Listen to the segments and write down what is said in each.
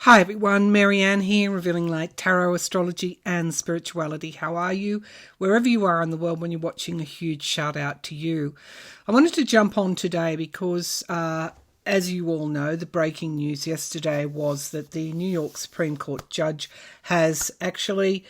Hi everyone, Maryann here, Revealing Light Tarot, Astrology and Spirituality. How are you? Wherever you are in the world when you're watching, a huge shout out to you. I wanted to jump on today because, as you all know, the breaking news yesterday was that the New York Supreme Court judge has actually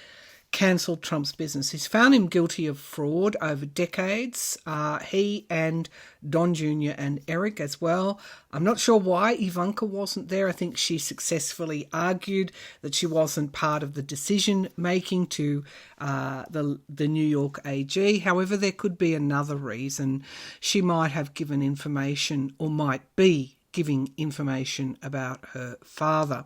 cancelled Trump's business. He's found him guilty of fraud over decades. He and Don Jr. and Eric as well. I'm not sure why Ivanka wasn't there. I think she successfully argued that she wasn't part of the decision making to the New York AG. However, there could be another reason. She might have given information or might be giving information about her father.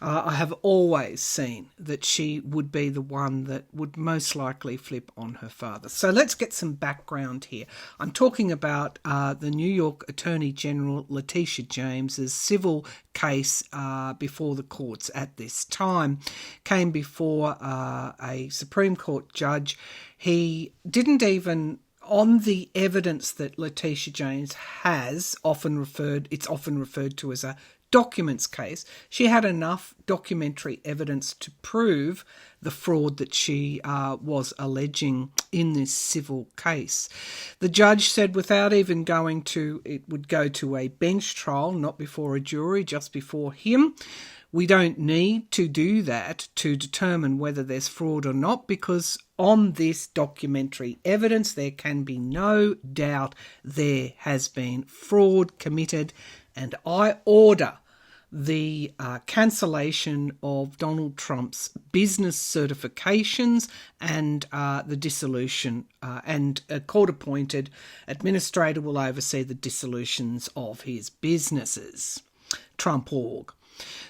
I have always seen that she would be the one that would most likely flip on her father. So let's get some background here. I'm talking about the New York Attorney General Letitia James's civil case before the courts at this time. Came before a Supreme Court judge. He didn't even, on the evidence that Letitia James has, it's often referred to as a documents case, she had enough documentary evidence to prove the fraud that she was alleging in this civil case. The judge said without even it would go to a bench trial, not before a jury, just before him. We don't need to do that to determine whether there's fraud or not, because on this documentary evidence, there can be no doubt there has been fraud committed, and I order the cancellation of Donald Trump's business certifications and the dissolution, and a court-appointed administrator will oversee the dissolutions of his businesses, Trump Org.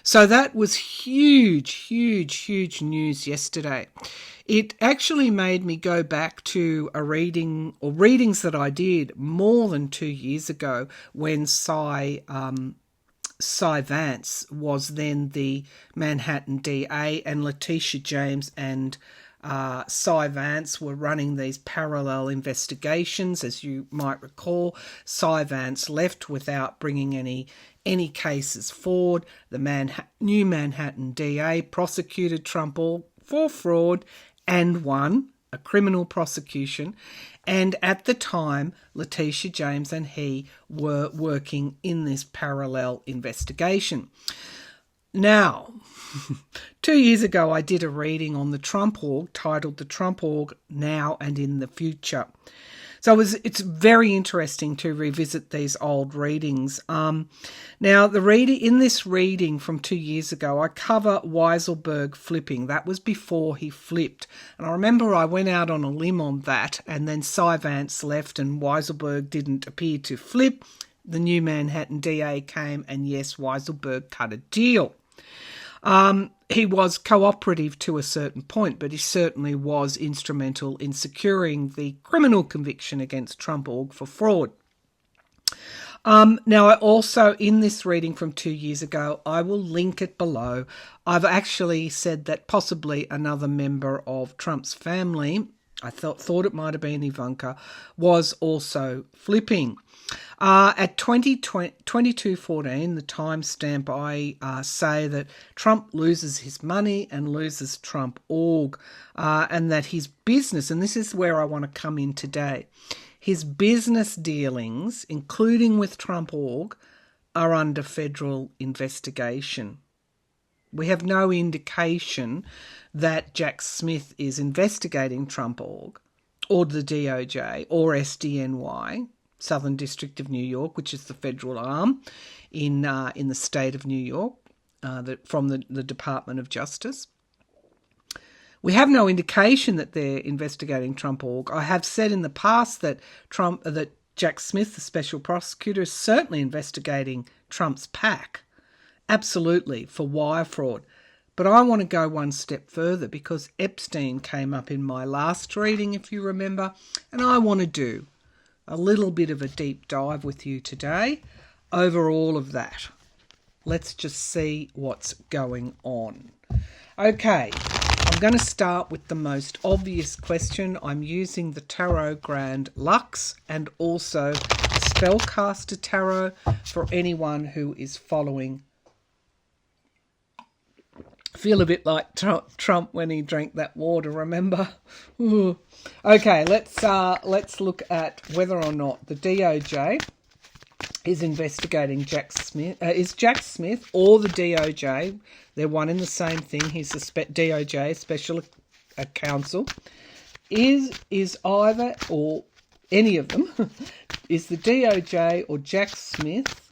So that was huge news yesterday. It actually made me go back to a reading or readings that I did more than 2 years ago when Cy Vance was then the Manhattan DA, and Letitia James and Cy Vance were running these parallel investigations. As you might recall, Cy Vance left without bringing any cases forward. The new Manhattan DA prosecuted Trump for fraud and won a criminal prosecution. And at the time, Letitia James and he were working in this parallel investigation. Now, 2 years ago, I did a reading on the Trump Org titled The Trump Org Now and in the Future. So it's very interesting to revisit these old readings. Now, in this reading from 2 years ago, I cover Weiselberg flipping. That was before he flipped. And I remember I went out on a limb on that, and then Cy Vance left and Weiselberg didn't appear to flip. The new Manhattan DA came, and yes, Weiselberg cut a deal. He was cooperative to a certain point, but he certainly was instrumental in securing the criminal conviction against Trump Org for fraud. Now, I also, in this reading from 2 years ago, I will link it below. I've actually said that possibly another member of Trump's family, I thought it might have been Ivanka, was also flipping. At 22:14, the timestamp, I say that Trump loses his money and loses Trump Org, and that his business, and this is where I want to come in today, his business dealings, including with Trump Org, are under federal investigation. We have no indication that Jack Smith is investigating Trump Org or the DOJ or SDNY, Southern District of New York, which is the federal arm in the state of New York, from the Department of Justice. We have no indication that they're investigating Trump Org. I have said in the past that Jack Smith, the special prosecutor, is certainly investigating Trump's PAC, absolutely, for wire fraud. But I want to go one step further because Epstein came up in my last reading, if you remember, and I want to do a little bit of a deep dive with you today over all of that. Let's just see what's going on. Okay, I'm going to start with the most obvious question. I'm using the Tarot Grand Luxe and also the Spellcaster Tarot for anyone who is following feel a bit like Trump when he drank that water, remember? Ooh. Okay, let's look at whether or not the DOJ is investigating Jack Smith. Is Jack Smith or the DOJ, they're one and the same thing, he's the DOJ, Special Counsel, is either or any of them, is the DOJ or Jack Smith,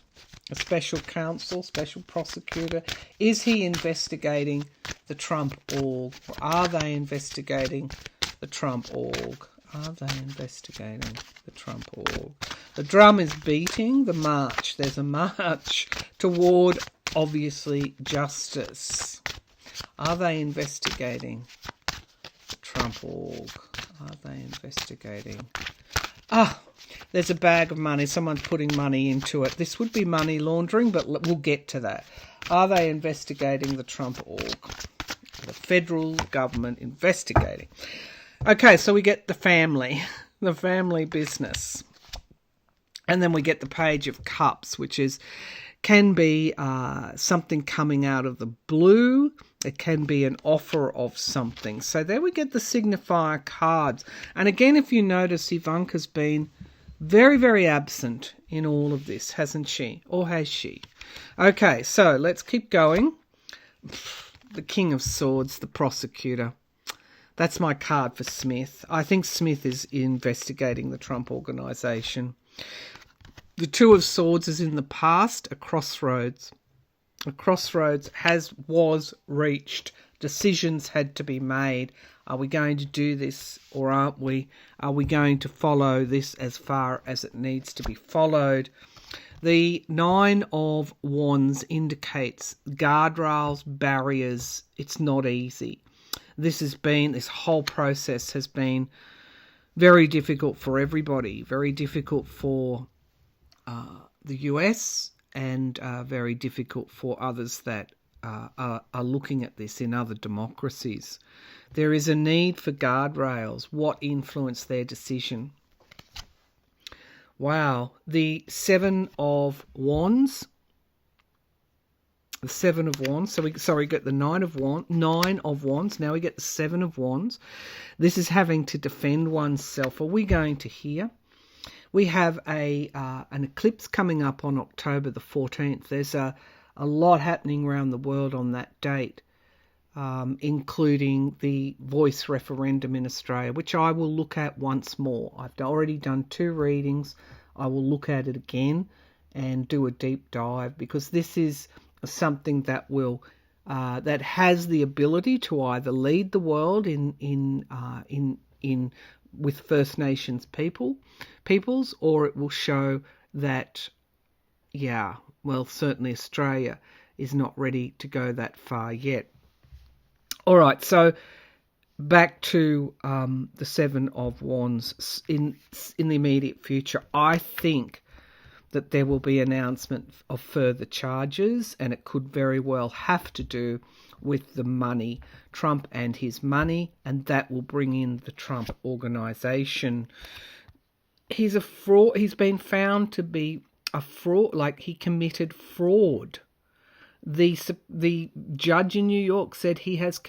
a special counsel, special prosecutor, is he investigating the Trump org? Or are they investigating the Trump org? Are they investigating the Trump org? The drum is beating the march. There's a march toward, obviously, justice. Are they investigating the Trump org? Are they investigating? There's a bag of money. Someone's putting money into it. This would be money laundering, but we'll get to that. Are they investigating the Trump org? The federal government investigating. Okay, so we get the family business. And then we get the Page of Cups, which can be something coming out of the blue. It can be an offer of something. So there we get the signifier cards. And again, if you notice, Ivanka's been very, very absent in all of this, hasn't she? Or has she? Okay, so let's keep going. The King of Swords, the prosecutor. That's my card for Smith. I think Smith is investigating the Trump organisation. The Two of Swords is in the past, a crossroads. A crossroads was reached. Decisions had to be made. Are we going to do this or aren't we? Are we going to follow this as far as it needs to be followed? The Nine of Wands indicates guardrails, barriers. It's not easy. This whole process has been very difficult for everybody, very difficult for the US and very difficult for others that are looking at this in other democracies. There is a need for guardrails. What influenced their decision? Wow. The Seven of Wands. The Seven of Wands. So we get the Nine of Wands. Now we get the Seven of Wands. This is having to defend oneself. Are we going to hear? We have an eclipse coming up on October the 14th. There's a lot happening around the world on that date, including the voice referendum in Australia, which I will look at once more. I've already done 2 readings. I will look at it again and do a deep dive, because this is something that will that has the ability to either lead the world in with First Nations peoples, or it will show that, certainly Australia is not ready to go that far yet. All right, so back to the Seven of Wands in the immediate future. I think that there will be announcement of further charges, and it could very well have to do with the money, Trump and his money, and that will bring in the Trump organisation. He's a fraud. He's been found to be a fraud, like he committed fraud. The judge in New York said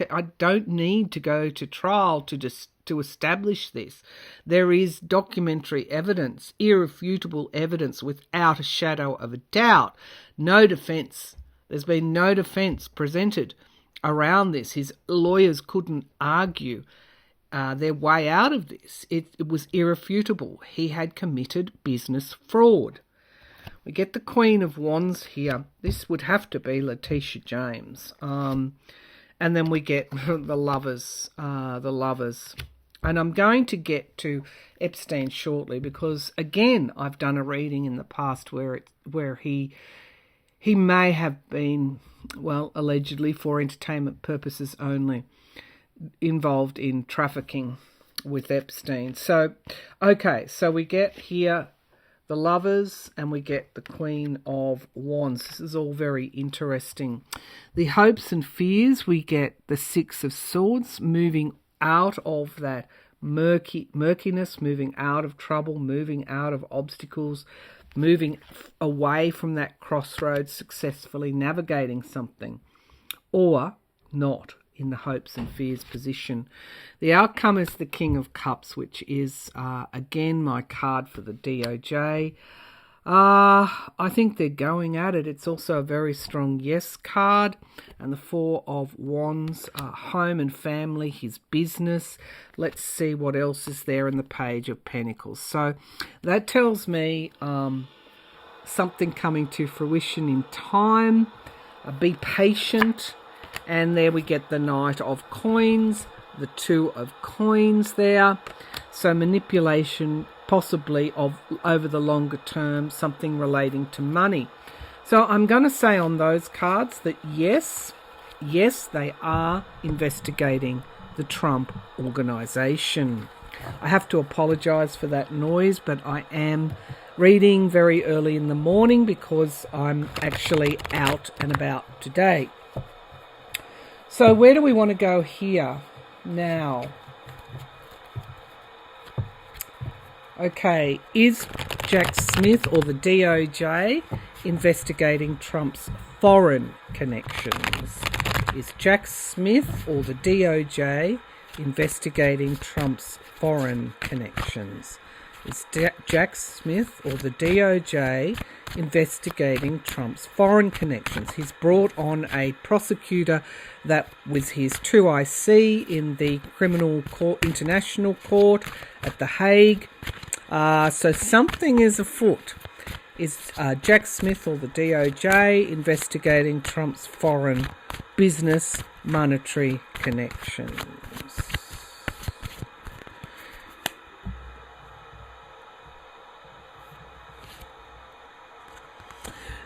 I don't need to go to trial to establish this. There is documentary evidence, irrefutable evidence without a shadow of a doubt. No defence. There's been no defence presented around this. His lawyers couldn't argue their way out of this. It was irrefutable. He had committed business fraud. We get the Queen of Wands here. This would have to be Letitia James. And then we get the Lovers. And I'm going to get to Epstein shortly, because, again, I've done a reading in the past where he may have been, allegedly for entertainment purposes only, involved in trafficking with Epstein. So, okay, so we get here the Lovers and we get the Queen of Wands. This is all very interesting. The hopes and fears, we get the Six of Swords, moving out of that murkiness, moving out of trouble, moving out of obstacles, moving away from that crossroads, successfully navigating something. Or not in the hopes and fears position. The outcome is the King of Cups, which is, again, my card for the DOJ. I think they're going at it. It's also a very strong yes card. And the Four of Wands, home and family, his business. Let's see what else is there in the Page of Pentacles. So that tells me something coming to fruition in time. Be patient. And there we get the Knight of Coins, the Two of Coins there. So manipulation possibly of over the longer term, something relating to money. So I'm going to say on those cards that yes, they are investigating the Trump organization. I have to apologize for that noise, but I am reading very early in the morning because I'm actually out and about today. So where do we want to go here now? Okay, is Jack Smith or the DOJ investigating Trump's foreign connections? Is Jack Smith or the DOJ investigating Trump's foreign connections? Is Jack Smith or the DOJ investigating Trump's foreign connections? He's brought on a prosecutor that was his 2IC in the Criminal Court, International Court at The Hague. So something is afoot. Is Jack Smith or the DOJ investigating Trump's foreign business monetary connections?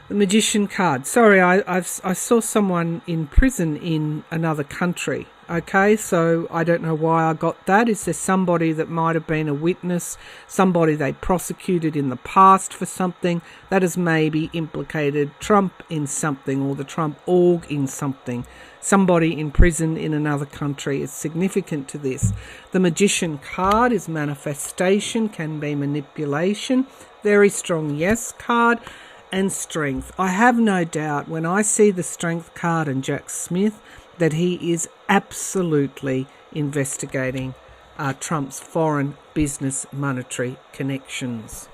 The Magician card. Sorry, I saw someone in prison in another country. Okay, so I don't know why I got that. Is there somebody that might have been a witness, somebody they prosecuted in the past for something that has maybe implicated Trump in something or the Trump org in something? Somebody in prison in another country is significant to this. The Magician card is manifestation, can be manipulation. Very strong yes card. And strength. I have no doubt when I see the strength card and Jack Smith that he is absolutely investigating Trump's foreign business monetary connections.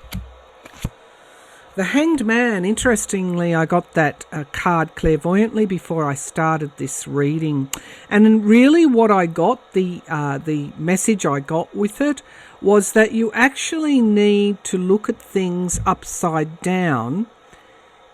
The Hanged Man, interestingly, I got that card clairvoyantly before I started this reading. And really what I got, the message I got with it, was that you actually need to look at things upside down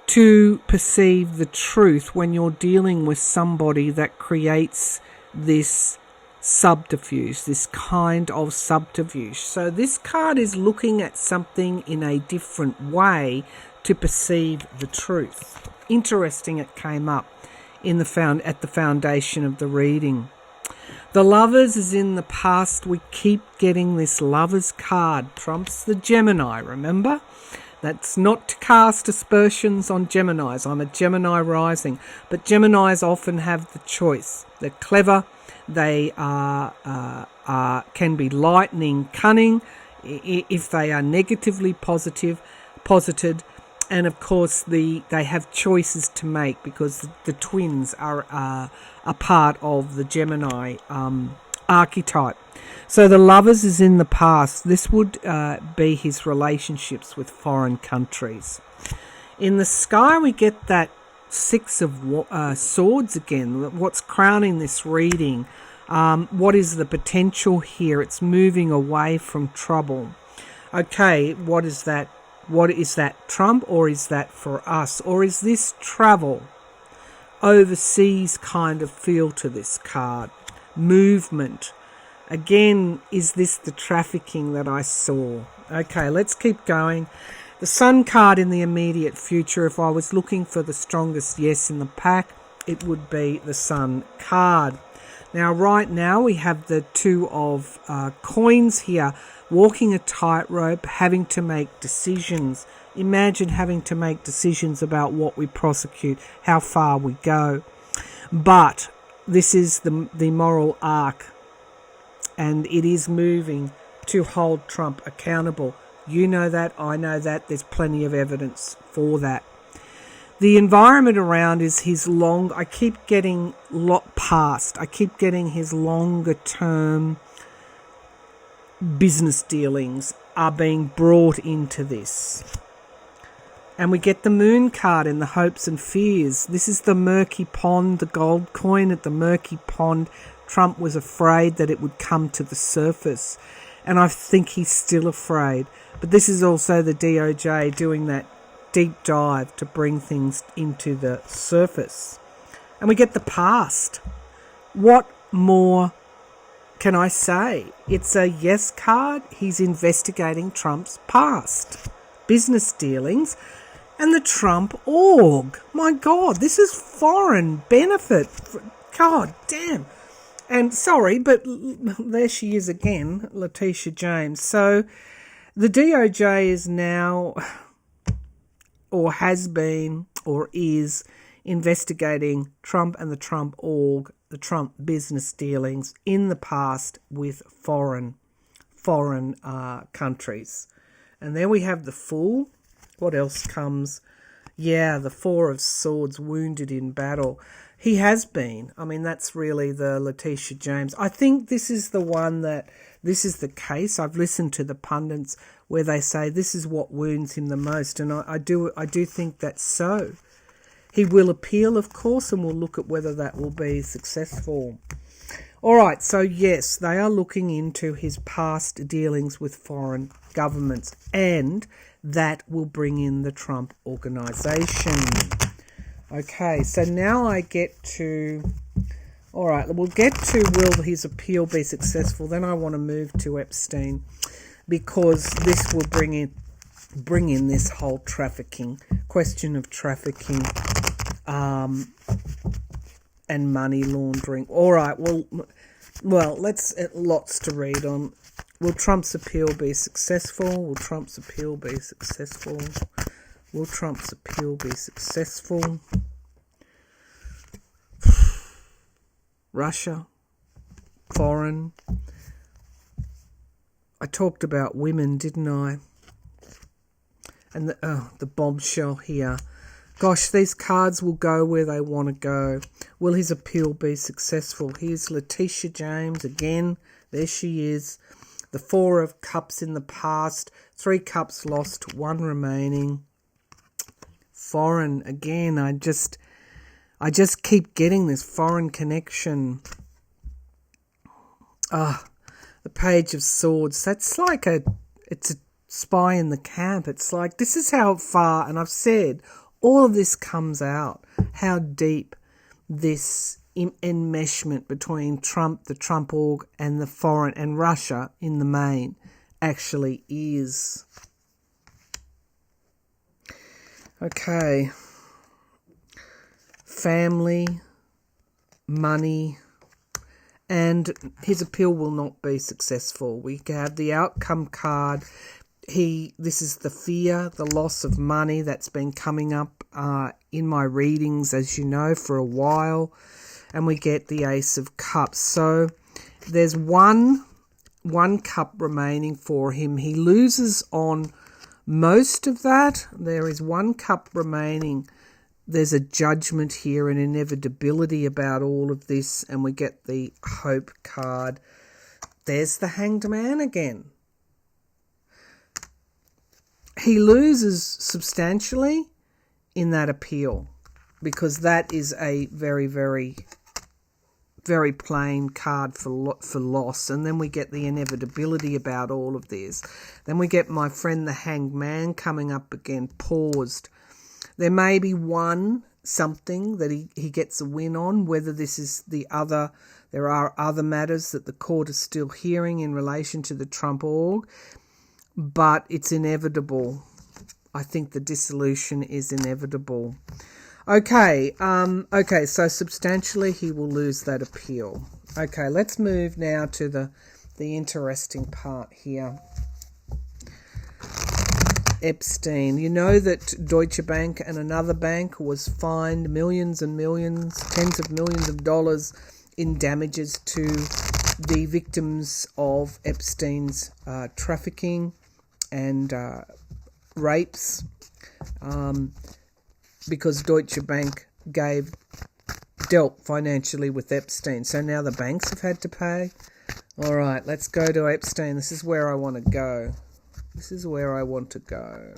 to perceive the truth when you're dealing with somebody that creates this subterfuge, this kind of subterfuge. So this card is looking at something in a different way to perceive the truth. Interesting, it came up at the foundation of the reading. The Lovers is in the past. We keep getting this Lovers card. Trump's the Gemini, remember? That's not to cast aspersions on Geminis. I'm a Gemini rising. But Geminis often have the choice. They're clever. They can be lightning cunning if they are negatively posited. And, of course, they have choices to make because the twins are a part of the Gemini archetype. So the Lovers is in the past. This would be his relationships with foreign countries. In the sky, we get that Six of Swords again. What's crowning this reading? What is the potential here? It's moving away from trouble. Okay, what is that? What is that, Trump, or is that for us? Or is this travel? Overseas kind of feel to this card. Movement. Again, is this the trafficking that I saw? Okay, let's keep going. The Sun card in the immediate future, if I was looking for the strongest yes in the pack, it would be the Sun card. Now, right now, we have the Two of Coins here, walking a tightrope, having to make decisions. Imagine having to make decisions about what we prosecute, how far we go. But this is the moral arc. And it is moving to hold Trump accountable. You know that, I know that, there's plenty of evidence for that. The environment around is his I keep getting I keep getting his longer term business dealings are being brought into this. And we get the moon card in the hopes and fears. This is the murky pond, the gold coin at the murky pond. Trump was afraid that it would come to the surface. And I think he's still afraid. But this is also the DOJ doing that deep dive to bring things into the surface. And we get the past. What more can I say? It's a yes card. He's investigating Trump's past business dealings and the Trump org. My God, this is foreign benefit. God damn. And sorry, but there she is again, Letitia James. So the DOJ is now, or has been, or is investigating Trump and the Trump org, the Trump business dealings in the past with foreign countries. And there we have the Fool. What else comes? Yeah, the Four of Swords, wounded in battle. He has been. I mean, that's really the Letitia James. I think this is the one this is the case. I've listened to the pundits where they say this is what wounds him the most. And I do think that's so. He will appeal, of course, and we'll look at whether that will be successful. All right, so yes, they are looking into his past dealings with foreign governments, and that will bring in the Trump organization. Okay, so now I get to... All right, we'll get to will his appeal be successful. Then I want to move to Epstein, because this will bring in this whole question of trafficking and money laundering. All right, well, let's lots to read on. Will Trump's appeal be successful? Will Trump's appeal be successful? Will Trump's appeal be successful? Russia, foreign. I talked about women, didn't I? And the bombshell here. Gosh, these cards will go where they want to go. Will his appeal be successful? Here's Letitia James again. There she is. The Four of Cups in the past. 3 cups lost, 1 remaining. Foreign again. I just keep getting this foreign connection. The Page of Swords. That's like it's a spy in the camp. It's like, this is how far, and I've said, all of this comes out, how deep this enmeshment between Trump, the Trump org, and the foreign, and Russia in the main, actually is. Okay. Family, money, and his appeal will not be successful. We have the outcome card. This is the fear, the loss of money that's been coming up in my readings, as you know, for a while. And we get the Ace of Cups. So there's one cup remaining for him. He loses on most of that. There is 1 cup remaining. There's a judgment here, an inevitability about all of this, and we get the Hope card. There's the Hanged Man again. He loses substantially in that appeal, because that is a very, very, very plain card for loss. And then we get the inevitability about all of this. Then we get my friend the Hanged Man coming up again, paused. There may be something that he gets a win on, whether this is there are other matters that the court is still hearing in relation to the Trump org, but it's inevitable. I think the dissolution is inevitable. Okay, so substantially he will lose that appeal. Okay, let's move now to the interesting part here. Epstein. You know that Deutsche Bank and another bank was fined millions and millions, tens of millions of dollars in damages to the victims of Epstein's trafficking and rapes. because Deutsche Bank dealt financially with Epstein. So now the banks have had to pay. All right, let's go to Epstein. This is where I want to go. This is where I want to go.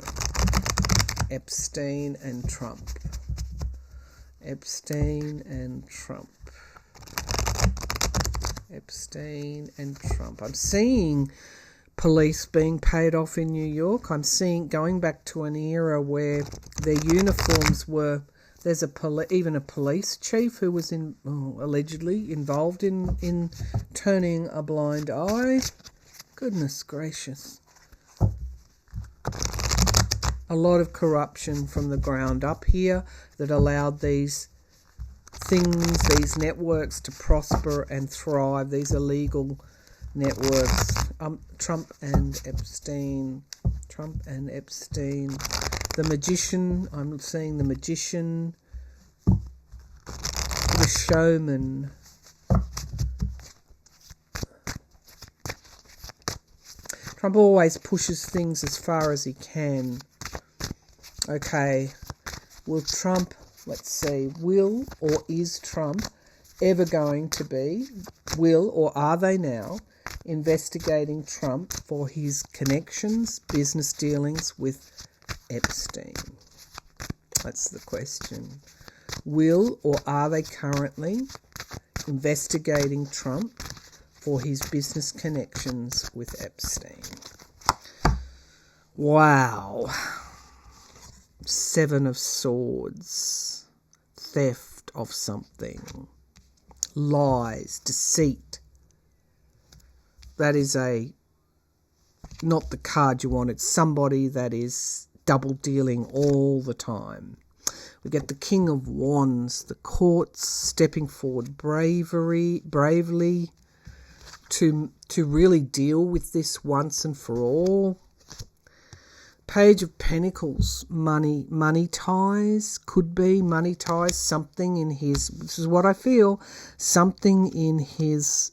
Epstein and Trump. Epstein and Trump. Epstein and Trump. I'm seeing police being paid off in New York. I'm seeing going back to an era where their uniforms were. There's even a police chief who was allegedly involved in turning a blind eye. Goodness gracious. A lot of corruption from the ground up here that allowed these things, these networks to prosper and thrive, these illegal networks. Trump and Epstein. The magician, I'm seeing the magician, the showman. Trump always pushes things as far as he can. Okay, will Trump, let's see, will or is Trump ever going to be, will or are they now, investigating Trump for his connections, business dealings with Epstein? That's the question. Will or are they currently investigating Trump for his business connections with Epstein? Wow. 7 of Swords. Theft of something. Lies, deceit. That is not the card you want. It's somebody that is double dealing all the time. We get the King of Wands, the courts stepping forward bravely to really deal with this once and for all. Page of Pentacles, money ties, could be money ties, something in his, this is what I feel, something in his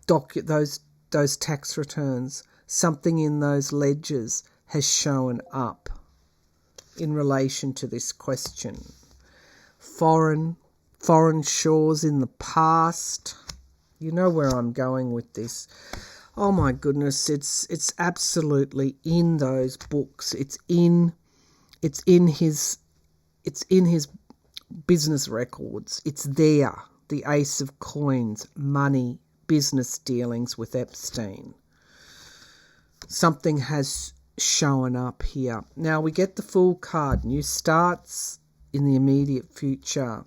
those tax returns, something in those ledgers has shown up in relation to this question. Foreign shores in the past. You know where I'm going with this. Oh my goodness, it's absolutely in those books. It's in his business records. It's there. The Ace of Coins, money, business dealings with Epstein. Something has shown up here. Now we get the Fool card. New starts in the immediate future.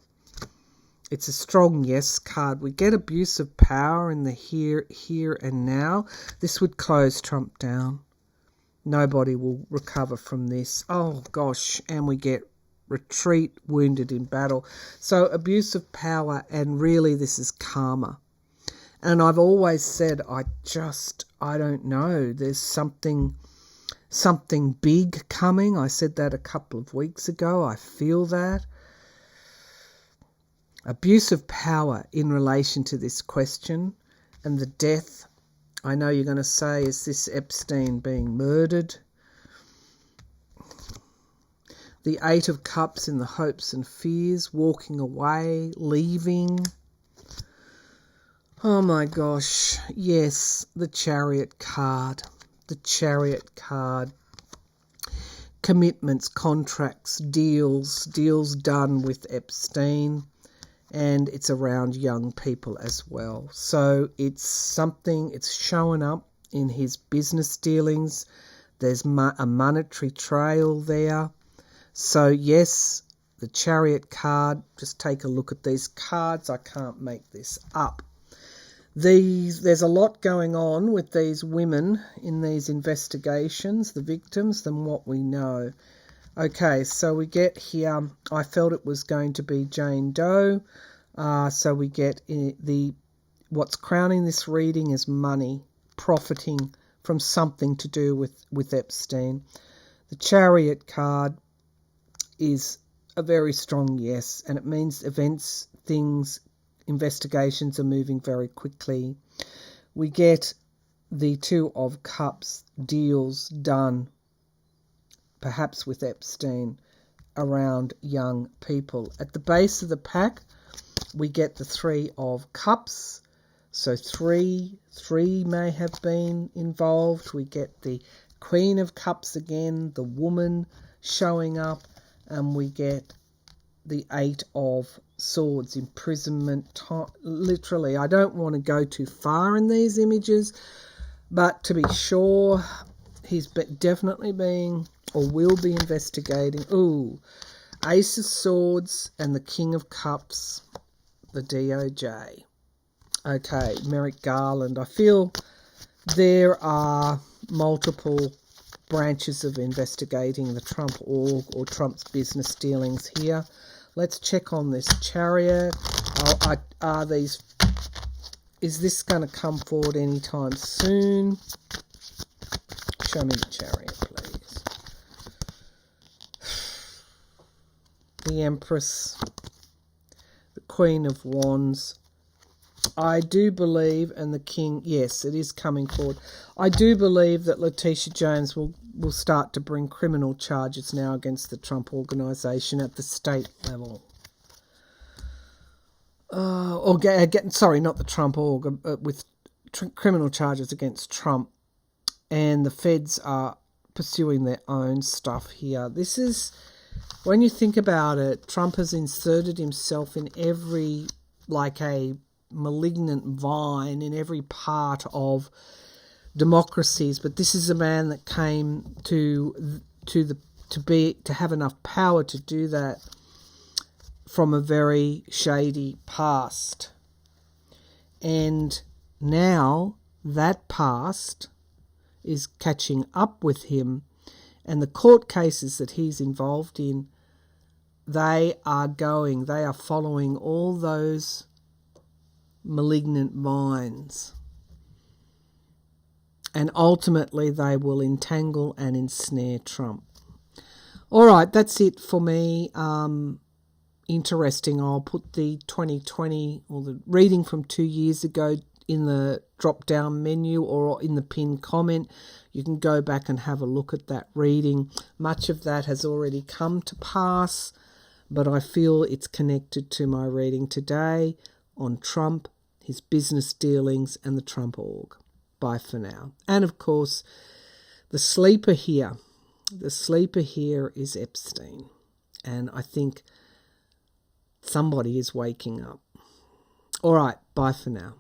It's a strong yes card. We get abuse of power in the here and now. This would close Trump down. Nobody will recover from this. Oh gosh, and we get retreat, wounded in battle. So abuse of power, and really this is karma. And I've always said, I don't know. There's something big coming. I said that a couple of weeks ago. I feel that. Abuse of power in relation to this question and the death. I know you're going to say, is this Epstein being murdered? The 8 of Cups in the hopes and fears, walking away, leaving. Oh my gosh, yes, the Chariot card. The Chariot card. Commitments, contracts, deals done with Epstein. And it's around young people as well. So it's something, it's showing up in his business dealings. There's a monetary trail there. So yes, the Chariot card, just take a look at these cards. I can't make this up. There's a lot going on with these women in these investigations, the victims, than what we know. Okay, so we get here, I felt it was going to be Jane Doe. So we get what's crowning this reading is money, profiting from something to do with Epstein. The Chariot card is a very strong yes, and it means events, things, investigations are moving very quickly. We get the 2 of Cups, deals done, perhaps with Epstein, around young people. At the base of the pack, we get the Three of Cups. So three may have been involved. We get the Queen of Cups again, the woman showing up, and we get the Eight of Swords, imprisonment. Literally, I don't want to go too far in these images, but to be sure, he's definitely being or will be investigating. Ooh, Ace of Swords and the King of Cups, the DOJ. Okay, Merrick Garland. I feel there are multiple branches of investigating the Trump org or Trump's business dealings here. Let's check on this Chariot. Is this going to come forward anytime soon? Show me the Chariot, please. The Empress, the Queen of Wands. I do believe, and the King, yes, it is coming forward. I do believe that Letitia James will start to bring criminal charges now against the Trump organisation at the state level. Sorry, not the Trump org, with criminal charges against Trump. And the feds are pursuing their own stuff here. This is, when you think about it, Trump has inserted himself in every, like a malignant vine in every part of democracies, but this is a man that came to have enough power to do that from a very shady past, and now that past is catching up with him, and the court cases that he's involved in, they are following all those malignant minds, and ultimately they will entangle and ensnare Trump. All right, that's it for me. Interesting. I'll put the 2020 or the reading from 2 years ago in the drop down menu or in the pinned comment. You can go back and have a look at that reading. Much of that has already come to pass, but I feel it's connected to my reading today on Trump, his business dealings, and the Trump org. Bye for now. And of course, the sleeper here is Epstein. And I think somebody is waking up. All right, bye for now.